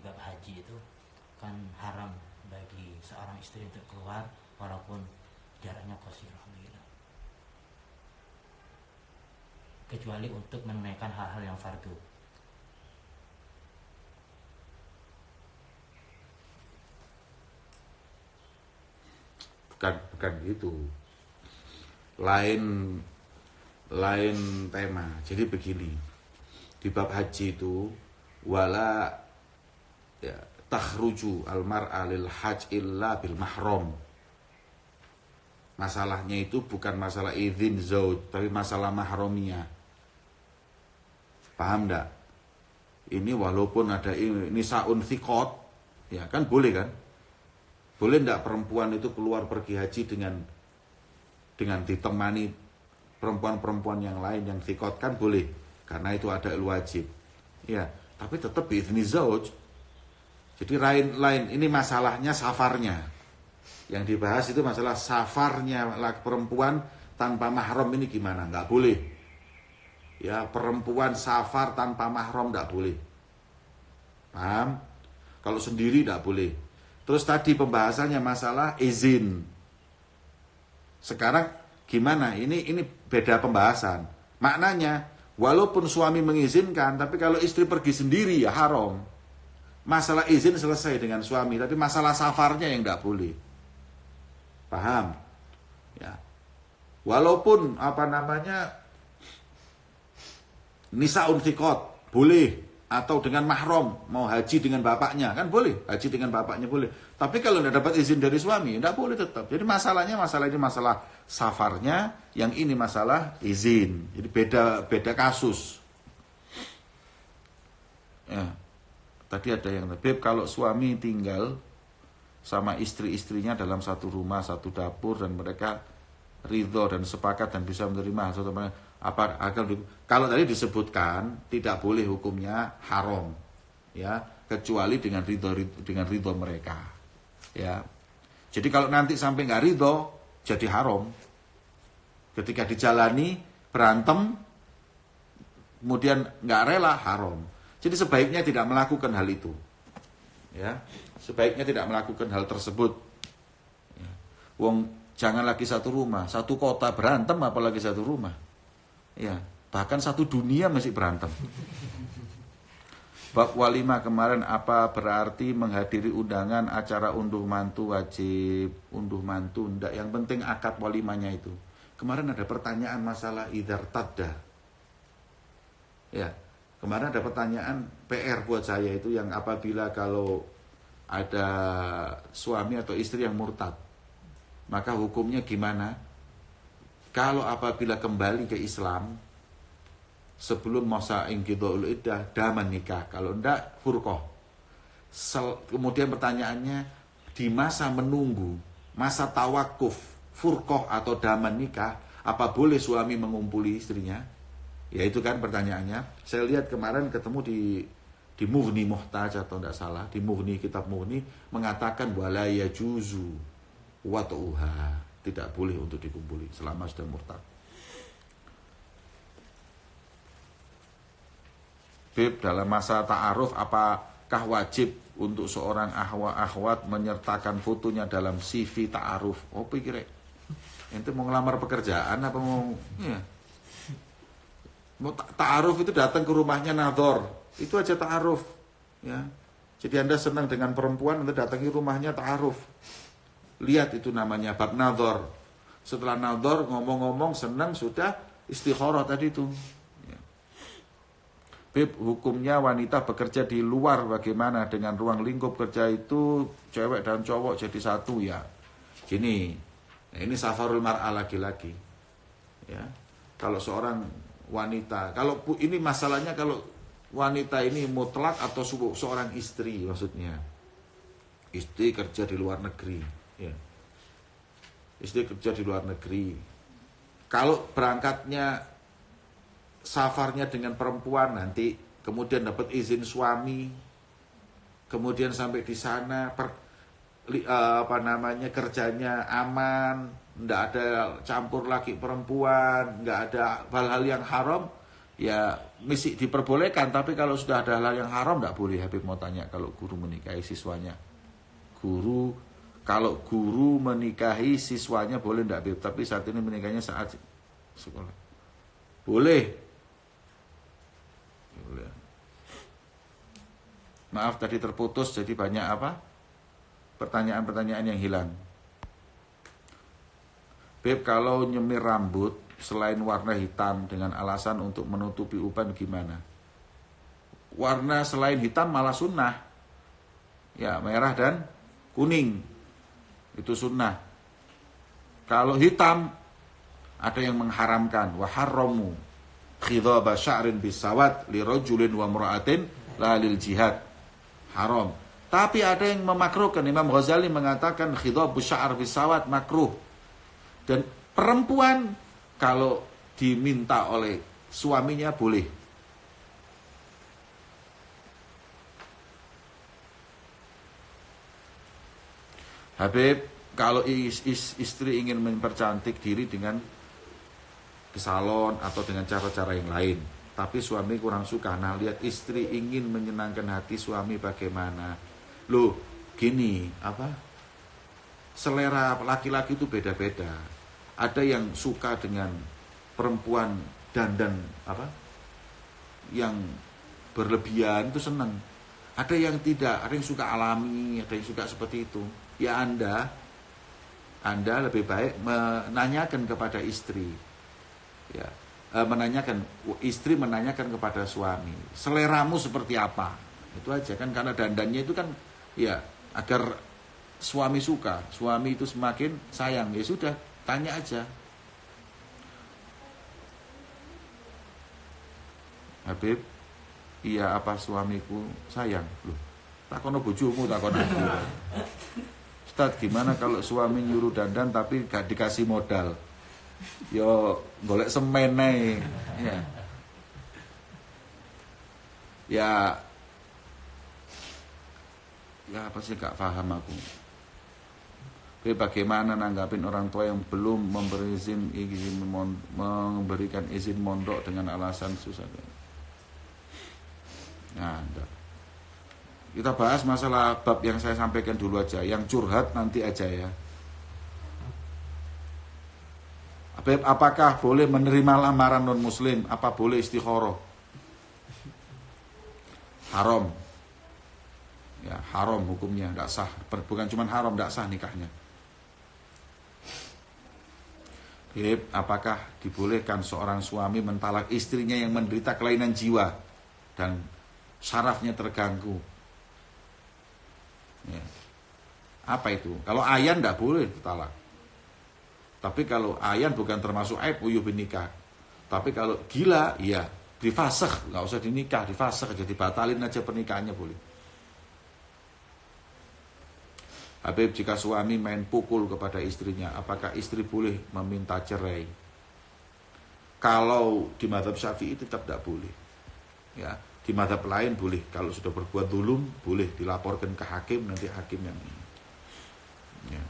bab haji itu kan haram bagi seorang istri untuk keluar walaupun jaraknya qasirah gitu. Kecuali untuk menunaikan hal-hal yang fardu. Bukan gitu. Lain tema. Jadi begini. Di bab haji itu wala ya takhruju al-mar'a lil hajj illa bil mahram. Masalahnya itu bukan masalah izin zauj, tapi masalah mahramiyah. Paham enggak? Ini walaupun ada ini saun thiqat, ya kan boleh kan? Boleh enggak perempuan itu keluar pergi haji dengan ditemani perempuan-perempuan yang lain yang thiqat, kan boleh, karena itu ada wajib. Ya, tapi tetap biizni zauj. Jadi lain ini masalahnya safarnya. Yang dibahas itu masalah safarnya perempuan tanpa mahram ini gimana? Nggak boleh. Ya, perempuan safar tanpa mahram nggak boleh. Paham? Kalau sendiri nggak boleh. Terus tadi pembahasannya masalah izin. Sekarang gimana? Ini beda pembahasan. Maknanya, walaupun suami mengizinkan, tapi kalau istri pergi sendiri ya haram. Masalah izin selesai dengan suami, tapi masalah safarnya yang nggak boleh. Paham? Ya. Walaupun nisaun thiqat boleh, atau dengan mahram mau haji dengan bapaknya kan boleh, haji dengan bapaknya boleh. Tapi kalau tidak dapat izin dari suami tidak boleh tetap. Jadi masalah ini masalah safarnya, yang ini masalah izin. Jadi beda kasus. Ya. Tadi ada yang Beb, kalau suami tinggal sama istri-istrinya dalam satu rumah, satu dapur, dan mereka ridho dan sepakat dan bisa menerima kalau tadi disebutkan tidak boleh, hukumnya haram, ya, kecuali dengan ridho mereka, ya. Jadi kalau nanti sampai nggak ridho, jadi haram. Ketika dijalani berantem, kemudian nggak rela, haram. Jadi sebaiknya tidak melakukan hal itu, ya. Sebaiknya tidak melakukan hal tersebut. Ya. Wong jangan lagi satu rumah, satu kota berantem, apalagi satu rumah. Ya, bahkan satu dunia masih berantem. Bab walimah kemarin, apa berarti menghadiri undangan acara unduh mantu wajib? Unduh mantu ndak, yang penting akad walimahnya itu. Kemarin ada pertanyaan masalah idhar tadda. Ya, kemarin ada pertanyaan PR buat saya itu, yang apabila kalau ada suami atau istri yang murtad, maka hukumnya gimana? Kalau apabila kembali ke Islam sebelum masa inqidha'ul iddah, daman nikah. Kalau enggak, furqah. Kemudian pertanyaannya, di masa menunggu, masa tawakuf, furqah atau daman nikah, apa boleh suami mengumpuli istrinya? Ya itu kan pertanyaannya. Saya lihat kemarin ketemu di Mughni Muhtaj atau tidak salah, di Mughni, kitab Mughni mengatakan wala yajuzu wat'uha, tidak boleh untuk dikumpuli selama sudah murtad. Bib, dalam masa ta'aruf apakah wajib untuk seorang akhwat menyertakan fotonya dalam CV ta'aruf? Oh pikir ente mau ngelamar pekerjaan apa mau ta'aruf itu datang ke rumahnya nadhor. Itu aja ta'aruf, ya. Jadi Anda senang dengan perempuan, Anda datangi rumahnya ta'aruf. Lihat, itu namanya bab nadhor. Setelah nadhor, ngomong-ngomong senang, sudah istikharah tadi itu. Ya. Bib, hukumnya wanita bekerja di luar bagaimana dengan ruang lingkup kerja itu cewek dan cowok jadi satu, ya. Gini, ini safarul mar'a laki-laki. Ya. Kalau seorang wanita, kalau ini masalahnya kalau wanita ini mutlak atau seorang istri, maksudnya istri kerja di luar negeri, ya. Istri kerja di luar negeri, kalau berangkatnya safarnya dengan perempuan, nanti kemudian dapat izin suami, kemudian sampai di sana kerjanya aman, nggak ada campur laki perempuan, nggak ada hal-hal yang haram, Ya mesti diperbolehkan, tapi kalau sudah ada hal yang haram tidak boleh. Habib mau tanya, kalau guru menikahi siswanya, kalau guru menikahi siswanya boleh tidak Habib? Tapi saat ini menikahnya saat sekolah. Boleh. Boleh. Maaf tadi terputus, jadi banyak apa? Pertanyaan-pertanyaan yang hilang. Beb, kalau nyemir rambut selain warna hitam dengan alasan untuk menutupi uban gimana? Warna selain hitam malah sunnah. Ya, merah dan kuning. Itu sunnah. Kalau hitam ada yang mengharamkan. Wa harramu khidhaba sya'rin bisawat li rajulin wa imra'atin la lil jihad. Haram. Tapi ada yang memakruhkan. Imam Ghazali mengatakan khidhabu sya'ar bisawat makruh. Dan perempuan kalau diminta oleh suaminya boleh. Habib, kalau istri ingin mempercantik diri dengan ke salon atau dengan cara-cara yang lain, tapi suami kurang suka. Nah, lihat istri ingin menyenangkan hati suami bagaimana? Loh, gini, selera laki-laki itu beda-beda. Ada yang suka dengan perempuan dandan yang berlebihan itu senang. Ada yang tidak, ada yang suka alami, ada yang suka seperti itu. Ya Anda lebih baik menanyakan kepada istri. Ya, istri menanyakan kepada suami, seleramu seperti apa? Itu aja kan, karena dandannya itu kan ya agar suami suka, suami itu semakin sayang. Ya sudah, tanya aja. Habib, iya apa suamiku sayang? Loh, takono bojomu, takon aku. Ustaz, gimana kalau suami nyuruh dandan tapi gak dikasih modal? Yo golek semen ae. Ya apa sih, gak paham aku. Bagaimana nanggapin orang tua yang belum memberikan izin mondok dengan alasan susah? Nah, kita bahas masalah bab yang saya sampaikan dulu aja. Yang curhat nanti aja ya. Apakah boleh menerima lamaran non muslim? Apa boleh istikharah? Haram. Ya, haram hukumnya, tidak sah. Bukan cuma haram, tidak sah nikahnya. Apakah dibolehkan seorang suami mentalak istrinya yang menderita kelainan jiwa dan syarafnya terganggu? Ya. Apa itu? Kalau ayan tidak boleh talak. Tapi kalau ayan bukan termasuk aib, uyub nikah. Tapi kalau gila, ya difasakh, nggak usah dinikah, difasakh, jadi batalin aja pernikahannya boleh. Habib, jika suami main pukul kepada istrinya, apakah istri boleh meminta cerai? Kalau di mazhab Syafi'i tetap tidak boleh. Ya, di mazhab lain boleh. Kalau sudah berbuat zulum, boleh dilaporkan ke hakim, nanti hakim yang ini. Ya.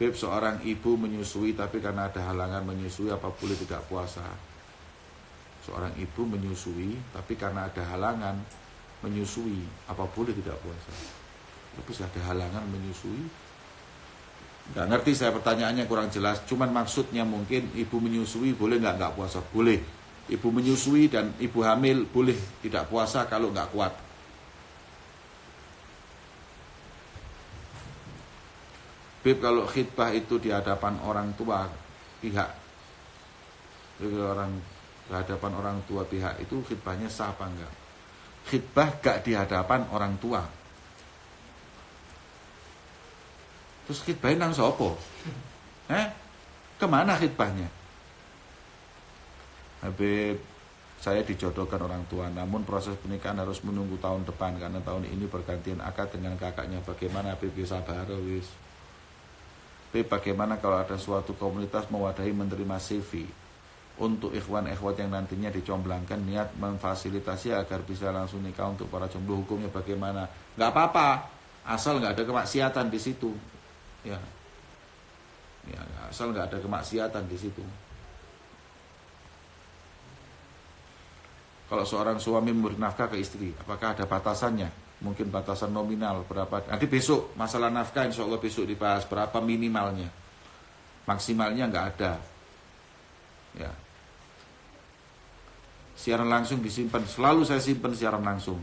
Beb, seorang ibu menyusui tapi karena ada halangan menyusui, apa boleh tidak puasa? Seorang ibu menyusui tapi karena ada halangan menyusui, apa boleh tidak puasa? Tapi ada halangan menyusui. Nggak ngerti saya, pertanyaannya kurang jelas. Cuman maksudnya mungkin ibu menyusui boleh nggak puasa? Boleh. Ibu menyusui dan ibu hamil boleh tidak puasa kalau nggak kuat. Beb, kalau khitbah itu di hadapan orang tua pihak itu khitbahnya sah apa enggak? Khitbah gak di hadapan orang tua. Terus khitbahnya nang sopo? Kemana khitbahnya? Habib, saya dijodohkan orang tua, namun proses pernikahan harus menunggu tahun depan karena tahun ini bergantian akad dengan kakaknya. Bagaimana Habib bisa wis? Bagaimana kalau ada suatu komunitas mewadahi menerima CV untuk ikhwan-ikhwat yang nantinya dicomblangkan, niat memfasilitasi agar bisa langsung nikah untuk para jomblo, hukumnya bagaimana? Nggak apa-apa, asal nggak ada kemaksiatan di situ. Ya, asal nggak ada kemaksiatan di situ. Kalau seorang suami memberi nafkah ke istri, apakah ada batasannya? Mungkin batasan nominal berapa? Nanti besok masalah nafkah insya Allah besok dibahas berapa minimalnya. Maksimalnya nggak ada. Ya. Siaran langsung disimpan, selalu saya simpan siaran langsung.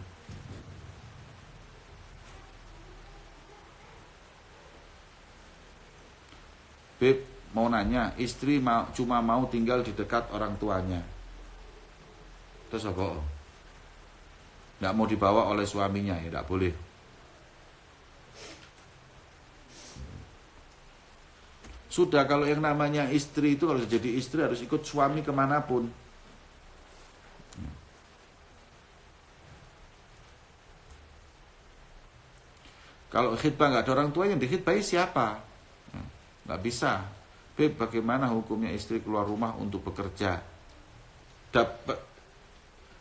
Beb, mau nanya, istri cuma mau tinggal di dekat orang tuanya. Terus apa? Nggak mau dibawa oleh suaminya, ya nggak boleh. Sudah, kalau yang namanya istri itu, kalau jadi istri harus ikut suami kemanapun. Kalau khidbah nggak ada orang tua, yang dikhidbahi siapa? Nggak bisa. Beb, bagaimana hukumnya istri keluar rumah untuk bekerja?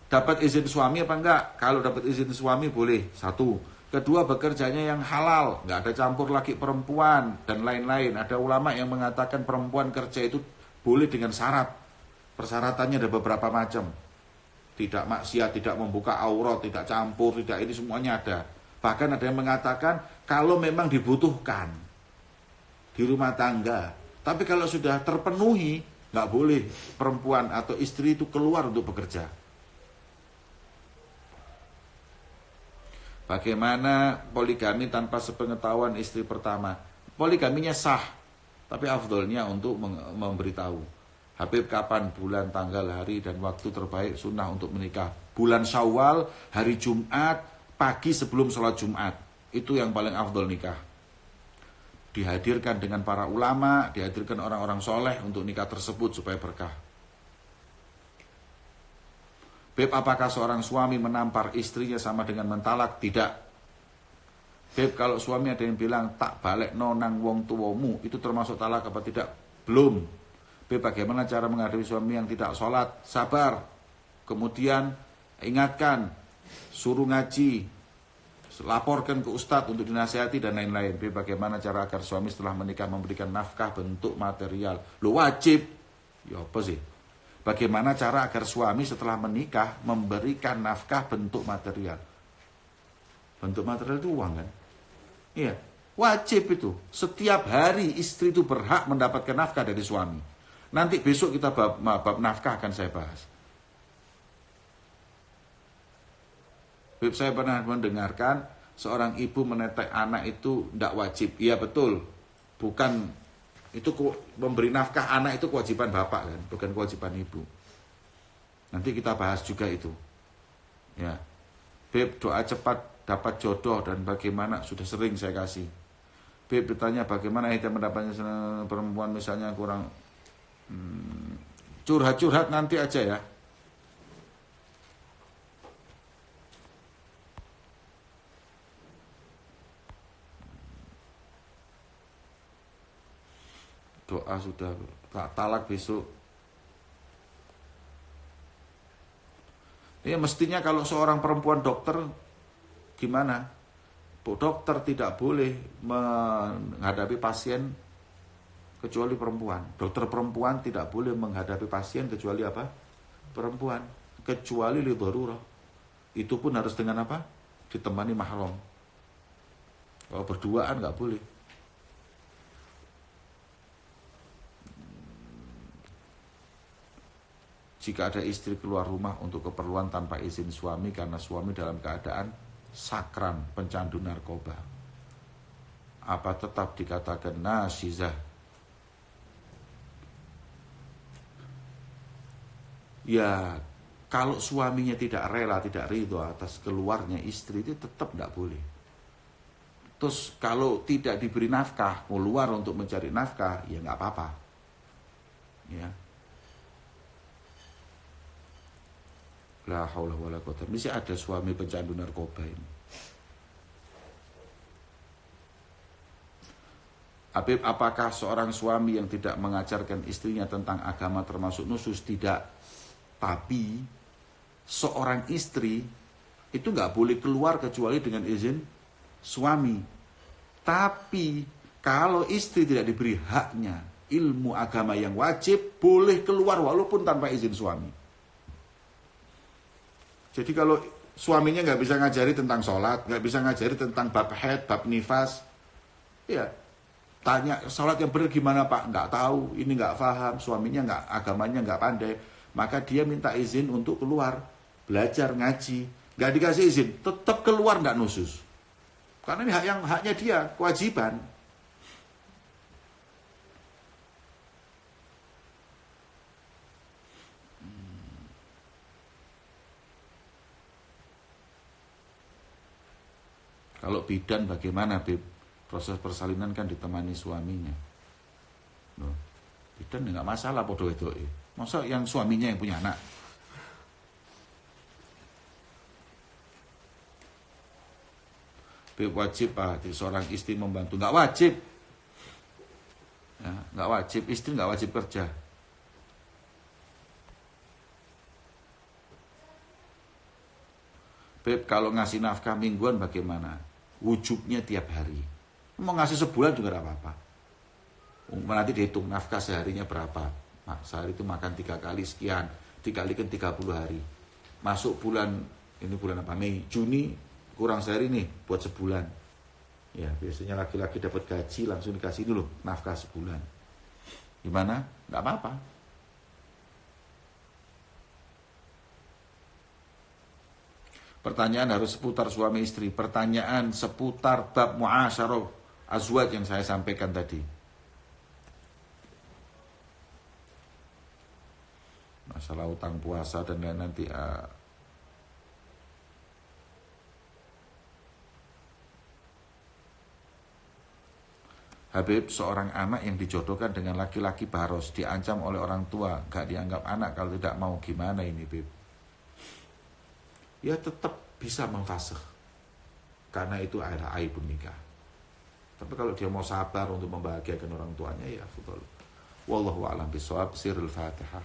Dapat izin suami apa enggak? Kalau dapat izin suami boleh, satu. Kedua, bekerjanya yang halal, nggak ada campur laki perempuan dan lain-lain. Ada ulama yang mengatakan perempuan kerja itu boleh dengan syarat. Persyaratannya ada beberapa macam. Tidak maksiat, tidak membuka aurat, tidak campur, tidak ini semuanya ada. Bahkan ada yang mengatakan kalau memang dibutuhkan di rumah tangga. Tapi kalau sudah terpenuhi, nggak boleh perempuan atau istri itu keluar untuk bekerja. Bagaimana poligami tanpa sepengetahuan istri pertama? Poligaminya sah, tapi afdolnya untuk memberitahu. Habib, kapan bulan, tanggal, hari, dan waktu terbaik sunnah untuk menikah? Bulan Syawal, hari Jumat, pagi sebelum sholat Jumat. Itu yang paling afdol nikah. Dihadirkan dengan para ulama, dihadirkan orang-orang soleh untuk nikah tersebut supaya berkah. Beb, apakah seorang suami menampar istrinya sama dengan mentalak? Tidak. Beb, kalau suami ada yang bilang tak balik nonang wong tuwomu, itu termasuk talak apa tidak? Belum. Beb, bagaimana cara menghadapi suami yang tidak sholat? Sabar. Kemudian ingatkan, suruh ngaji, laporkan ke ustadz untuk dinasihati dan lain-lain. Beb, bagaimana cara agar suami setelah menikah memberikan nafkah bentuk material? Lo wajib. Ya apa sih? Bagaimana cara agar suami setelah menikah memberikan nafkah bentuk material? Bentuk material itu uang kan? Iya, wajib itu. Setiap hari istri itu berhak mendapatkan nafkah dari suami. Nanti besok kita bab nafkah akan saya bahas. Beb, saya pernah mendengarkan seorang ibu menetek anak itu tidak wajib. Iya betul, bukan. Itu memberi nafkah anak itu kewajiban bapak kan, bukan kewajiban ibu. Nanti kita bahas juga itu. Ya. Beb, doa cepat dapat jodoh dan bagaimana, sudah sering saya kasih. Beb bertanya bagaimana kita mendapatkan perempuan misalnya kurang curhat-curhat nanti aja ya. Doa sudah, talak besok. Ya mestinya kalau seorang perempuan dokter gimana? Dokter tidak boleh menghadapi pasien kecuali perempuan. Dokter perempuan tidak boleh menghadapi pasien kecuali apa? Perempuan. Kecuali li darurah. Itu pun harus dengan apa? Ditemani mahram. Kalau berduaan nggak boleh. Jika ada istri keluar rumah untuk keperluan tanpa izin suami karena suami dalam keadaan sakran, pencandu narkoba, apa tetap dikatakan nasyizah? Ya, kalau suaminya tidak rela, tidak ridho atas keluarnya istri, itu tetap tidak boleh. Terus kalau tidak diberi nafkah, keluar untuk mencari nafkah, ya nggak apa-apa. Ya. La haula wala quwata. Mesti ada suami pencandu narkoba ini. Habib, apakah seorang suami yang tidak mengajarkan istrinya tentang agama termasuk nusus? Tidak. Tapi seorang istri itu nggak boleh keluar kecuali dengan izin suami. Tapi kalau istri tidak diberi haknya ilmu agama yang wajib, boleh keluar walaupun tanpa izin suami. Jadi kalau suaminya nggak bisa ngajari tentang sholat, nggak bisa ngajari tentang bab haid, bab nifas, ya tanya sholat yang benar gimana Pak, nggak tahu, ini nggak paham, suaminya nggak, agamanya nggak pandai, maka dia minta izin untuk keluar, belajar ngaji, nggak dikasih izin, tetap keluar nggak nusus, karena ini haknya dia, kewajiban. Kalau bidan bagaimana, Beb? Proses persalinan kan ditemani suaminya. Loh, bidan nggak masalah podo itu. Masa yang suaminya yang punya anak? Beb, wajib seorang istri membantu? Nggak wajib. Ya, nggak wajib. Istri nggak wajib kerja. Beb, kalau ngasih nafkah mingguan bagaimana? Wujubnya tiap hari. Mau ngasih sebulan juga tidak apa-apa. Nanti dihitung nafkah seharinya berapa. Sehari itu makan 3 kali sekian, dikalikan 30 hari. Masuk bulan, ini bulan apa? Mei, Juni, kurang sehari nih buat sebulan. Ya, biasanya laki-laki dapat gaji langsung dikasih dulu nafkah sebulan. Gimana? Nggak apa-apa. Pertanyaan harus seputar suami istri. Pertanyaan seputar bab mu'asyarah azwaj yang saya sampaikan tadi. Masalah utang puasa dan lain nanti. Habib, seorang anak yang dijodohkan dengan laki-laki baros, diancam oleh orang tua, gak dianggap anak kalau tidak mau, gimana ini, Bib? Ya tetap bisa memfasih karena itu adalah aibun nikah. Tapi kalau dia mau sabar untuk membahagiakan orang tuanya, ya betul. Wallahu a'lam bishawab. Sirul Fatihah.